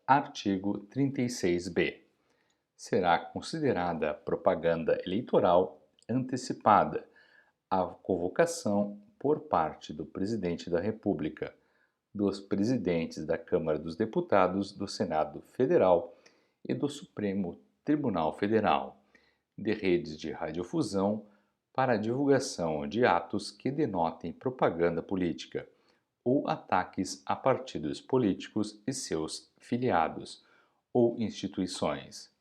Artigo 36b. Será considerada propaganda eleitoral antecipada a convocação por parte do Presidente da República, dos presidentes da Câmara dos Deputados, do Senado Federal e do Supremo Tribunal Federal, de redes de radiodifusão para a divulgação de atos que denotem propaganda política ou ataques a partidos políticos e seus filiados ou instituições.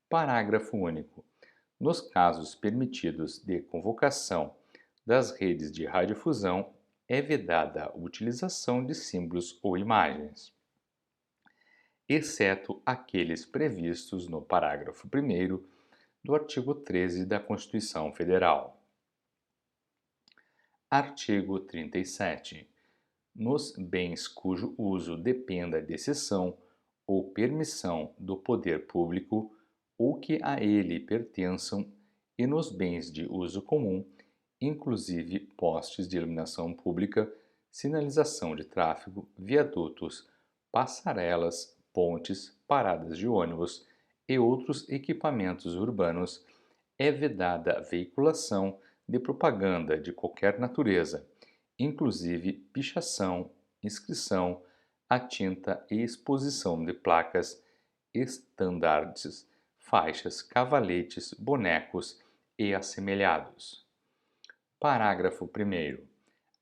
Parágrafo único. Nos casos permitidos de convocação das redes de radiodifusão, é vedada a utilização de símbolos ou imagens, exceto aqueles previstos no parágrafo 1º do artigo 13 da Constituição Federal. Artigo 37. Nos bens cujo uso dependa de cessão ou permissão do poder público ou que a ele pertençam, e nos bens de uso comum, inclusive postes de iluminação pública, sinalização de tráfego, viadutos, passarelas, pontes, paradas de ônibus e outros equipamentos urbanos, é vedada a veiculação de propaganda de qualquer natureza, inclusive pichação, inscrição, a tinta e exposição de placas, estandartes, faixas, cavaletes, bonecos e assemelhados. Parágrafo 1º.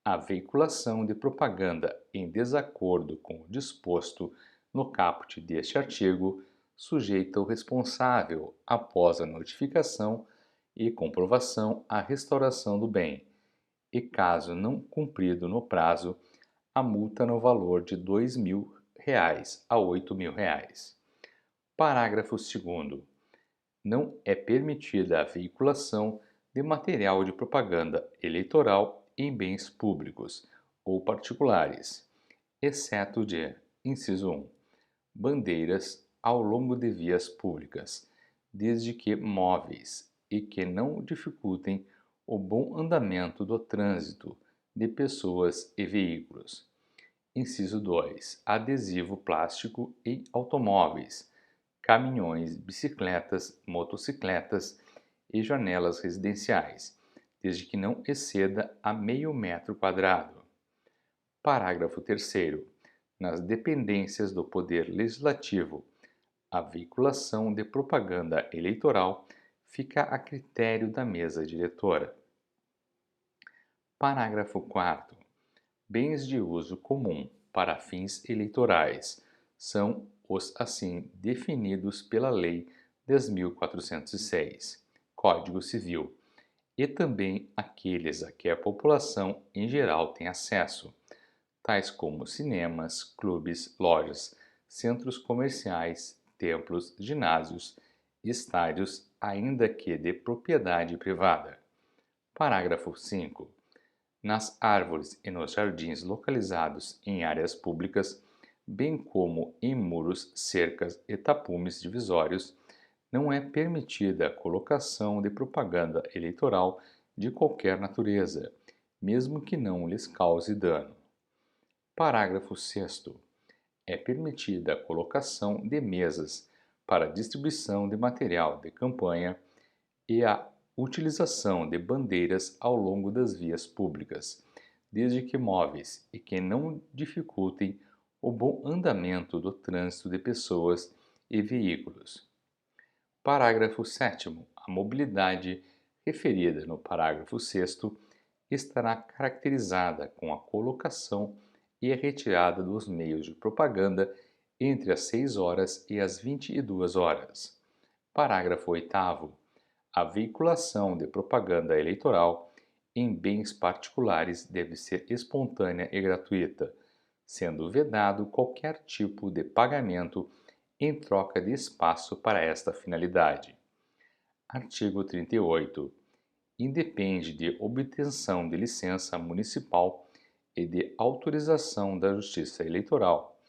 A veiculação de propaganda em desacordo com o disposto no caput deste artigo sujeita o responsável, após a notificação e comprovação, à restauração do bem, e caso não cumprido no prazo, a multa no valor de R$ 2.000 a R$ 8.000. Parágrafo 2º. Não é permitida a veiculação de material de propaganda eleitoral em bens públicos ou particulares, exceto de: inciso 1. Bandeiras ao longo de vias públicas, desde que móveis e que não dificultem o bom andamento do trânsito de pessoas e veículos. Inciso 2. Adesivo plástico em automóveis, caminhões, bicicletas, motocicletas e janelas residenciais, desde que não exceda a meio metro quadrado. Parágrafo 3º. Nas dependências do Poder Legislativo, a veiculação de propaganda eleitoral fica a critério da mesa diretora. Parágrafo 4º. Bens de uso comum para fins eleitorais são os assim definidos pela Lei 10.406, Código Civil, e também aqueles a que a população em geral tem acesso, tais como cinemas, clubes, lojas, centros comerciais, templos, ginásios, estádios, ainda que de propriedade privada. Parágrafo 5. Nas árvores e nos jardins localizados em áreas públicas, bem como em muros, cercas e tapumes divisórios, não é permitida a colocação de propaganda eleitoral de qualquer natureza, mesmo que não lhes cause dano. Parágrafo 6º. É permitida a colocação de mesas para distribuição de material de campanha e a utilização de bandeiras ao longo das vias públicas, desde que móveis e que não dificultem o bom andamento do trânsito de pessoas e veículos. Parágrafo 7º. A mobilidade referida no parágrafo 6º estará caracterizada com a colocação e a retirada dos meios de propaganda entre as 6 horas e as 22 horas. Parágrafo 8º. A veiculação de propaganda eleitoral em bens particulares deve ser espontânea e gratuita, sendo vedado qualquer tipo de pagamento em troca de espaço para esta finalidade. Artigo 38. Independe de obtenção de licença municipal e de autorização da Justiça Eleitoral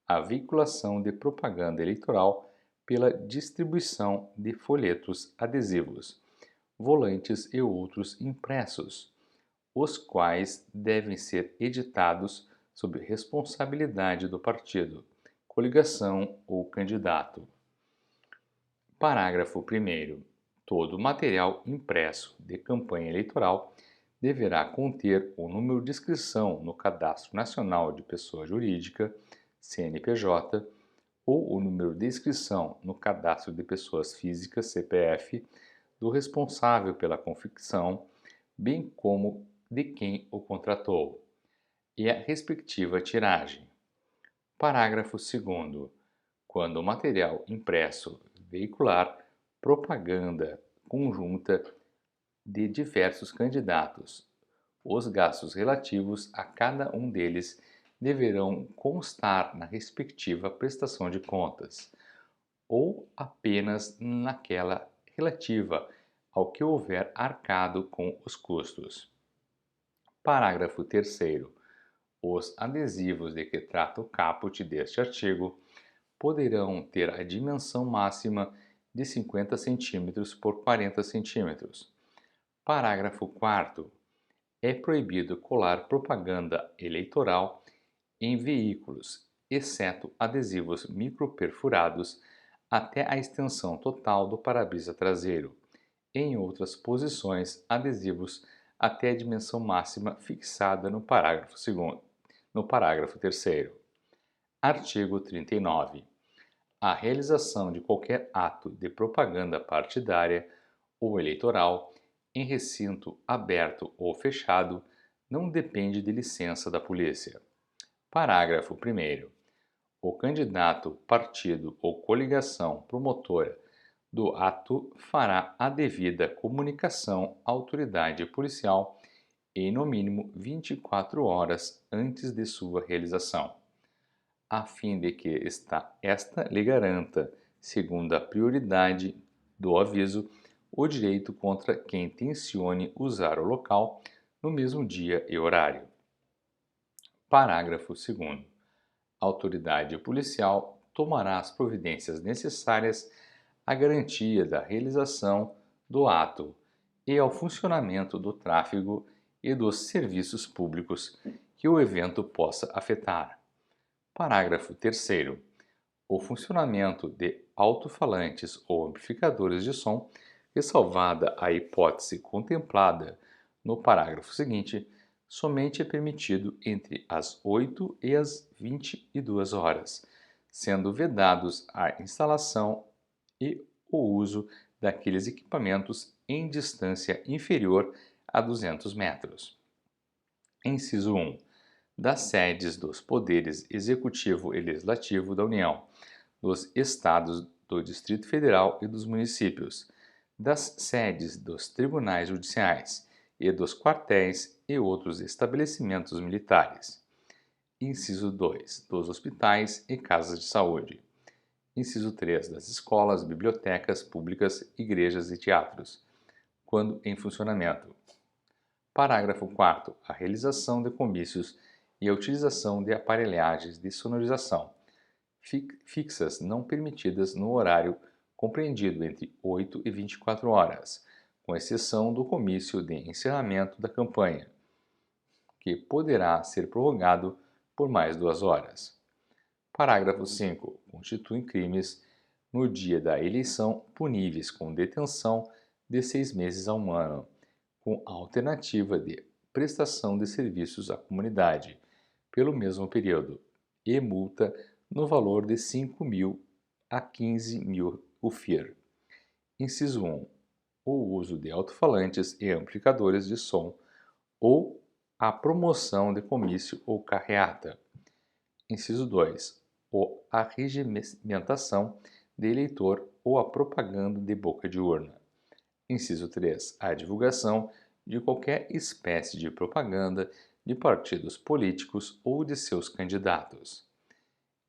a veiculação de propaganda eleitoral pela distribuição de folhetos adesivos, volantes e outros impressos, os quais devem ser editados sob responsabilidade do partido, coligação ou candidato. Parágrafo 1º. Todo material impresso de campanha eleitoral deverá conter o número de inscrição no Cadastro Nacional de Pessoa Jurídica, CNPJ, ou o número de inscrição no Cadastro de Pessoas Físicas, CPF, do responsável pela confecção, bem como de quem o contratou, e a respectiva tiragem. Parágrafo 2º. Quando o material impresso veicular propaganda conjunta de diversos candidatos, os gastos relativos a cada um deles deverão constar na respectiva prestação de contas, ou apenas naquela relativa ao que houver arcado com os custos. Parágrafo 3º. Os adesivos de que trata o caput deste artigo poderão ter a dimensão máxima de 50 cm por 40 cm. Parágrafo 4º. É proibido colar propaganda eleitoral em veículos, exceto adesivos microperfurados até a extensão total do para-brisa traseiro. Em outras posições, adesivos até a dimensão máxima fixada no parágrafo 2º. No parágrafo 3º. Artigo 39. A realização de qualquer ato de propaganda partidária ou eleitoral em recinto aberto ou fechado não depende de licença da polícia. Parágrafo 1º. O candidato, partido ou coligação promotora do ato fará a devida comunicação à autoridade policial em no mínimo 24 horas antes de sua realização, a fim de que esta lhe garanta, segundo a prioridade do aviso, o direito contra quem tencione usar o local no mesmo dia e horário. Parágrafo 2º. A autoridade policial tomará as providências necessárias à garantia da realização do ato e ao funcionamento do tráfego e dos serviços públicos que o evento possa afetar. Parágrafo 3º. O funcionamento de alto-falantes ou amplificadores de som, ressalvada a hipótese contemplada no parágrafo seguinte, somente é permitido entre as 8 e as 22 horas, sendo vedados a instalação e o uso daqueles equipamentos em distância inferior a 200 metros. Inciso 1. Das sedes dos poderes executivo e legislativo da União, dos estados, do Distrito Federal e dos municípios, das sedes dos tribunais judiciais e dos quartéis e outros estabelecimentos militares. Inciso 2. Dos hospitais e casas de saúde. Inciso 3. Das escolas, bibliotecas públicas, igrejas e teatros, quando em funcionamento. Parágrafo 4º. A realização de comícios e a utilização de aparelhagens de sonorização fixas não permitidas no horário compreendido entre 8 e 24 horas, com exceção do comício de encerramento da campanha, que poderá ser prorrogado por mais 2 horas. Parágrafo 5º. Constituem crimes no dia da eleição puníveis com detenção de 6 meses a 1 ano, com a alternativa de prestação de serviços à comunidade pelo mesmo período, e multa no valor de 5.000 a 15.000 UFIR. Inciso 1. O uso de alto-falantes e amplificadores de som ou a promoção de comício ou carreata. Inciso 2. A regimentação de eleitor ou a propaganda de boca de urna. Inciso 3. A divulgação de qualquer espécie de propaganda de partidos políticos ou de seus candidatos.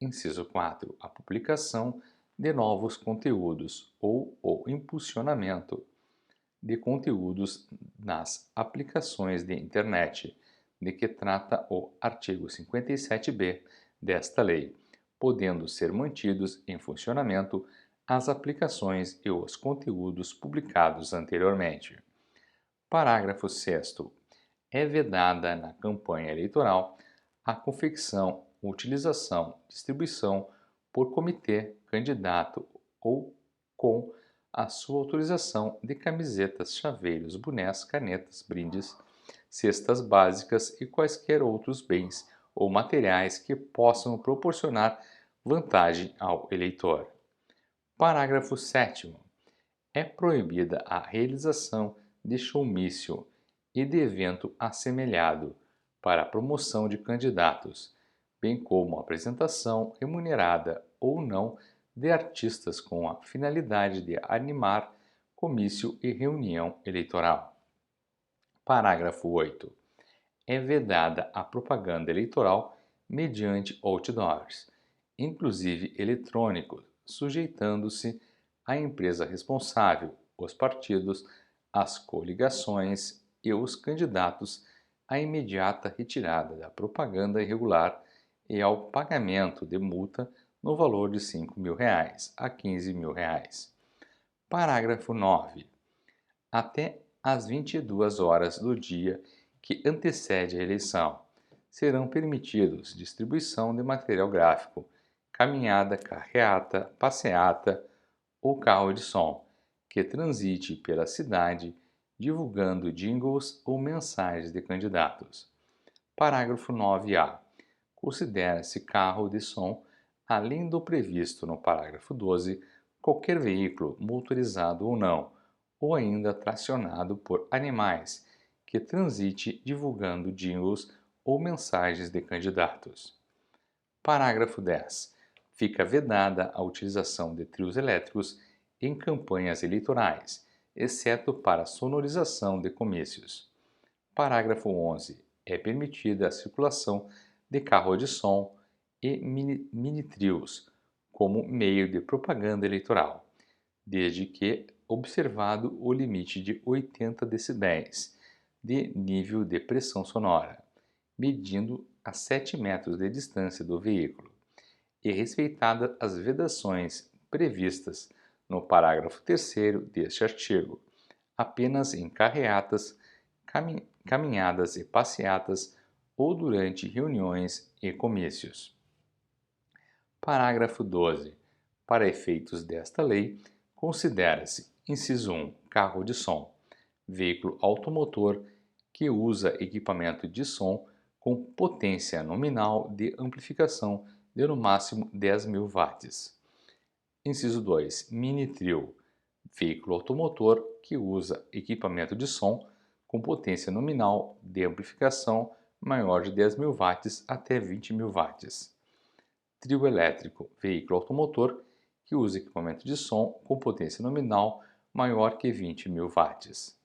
Inciso 4. A publicação de novos conteúdos ou o impulsionamento de conteúdos nas aplicações de internet, de que trata o artigo 57b desta lei, podendo ser mantidos em funcionamento as aplicações e os conteúdos publicados anteriormente. Parágrafo 6º. É vedada na campanha eleitoral a confecção, utilização, distribuição por comitê, candidato ou com a sua autorização de camisetas, chaveiros, bonés, canetas, brindes, cestas básicas e quaisquer outros bens ou materiais que possam proporcionar vantagem ao eleitor. Parágrafo 7º. É proibida a realização de showmício e de evento assemelhado para a promoção de candidatos, bem como a apresentação remunerada ou não de artistas com a finalidade de animar comício e reunião eleitoral. Parágrafo 8. É vedada a propaganda eleitoral mediante outdoors, inclusive eletrônicos, sujeitando-se a empresa responsável, os partidos, as coligações e os candidatos à imediata retirada da propaganda irregular e ao pagamento de multa no valor de R$ 5.000 a R$ 15.000. Parágrafo 9. Até às 22 horas do dia que antecede a eleição, serão permitidos distribuição de material gráfico, caminhada, carreata, passeata ou carro de som, que transite pela cidade divulgando jingles ou mensagens de candidatos. Parágrafo 9-A. Considera-se carro de som, além do previsto no parágrafo 12, qualquer veículo, motorizado ou não, ou ainda tracionado por animais, que transite divulgando jingles ou mensagens de candidatos. Parágrafo 10. Fica vedada a utilização de trios elétricos em campanhas eleitorais, exceto para sonorização de comícios. Parágrafo 11. É permitida a circulação de carro de som e mini-trios como meio de propaganda eleitoral, desde que observado o limite de 80 decibéis de nível de pressão sonora, medindo a 7 metros de distância do veículo, e respeitadas as vedações previstas no parágrafo 3º deste artigo, apenas em carreatas, caminhadas e passeatas ou durante reuniões e comícios. Parágrafo 12. Para efeitos desta lei, considera-se, inciso 1, carro de som, veículo automotor que usa equipamento de som com potência nominal de amplificação de no máximo 10.000 watts. Inciso 2, mini-trio, veículo automotor que usa equipamento de som com potência nominal de amplificação maior de 10.000 watts até 20.000 watts. Trio elétrico, veículo automotor que usa equipamento de som com potência nominal maior que 20.000 watts.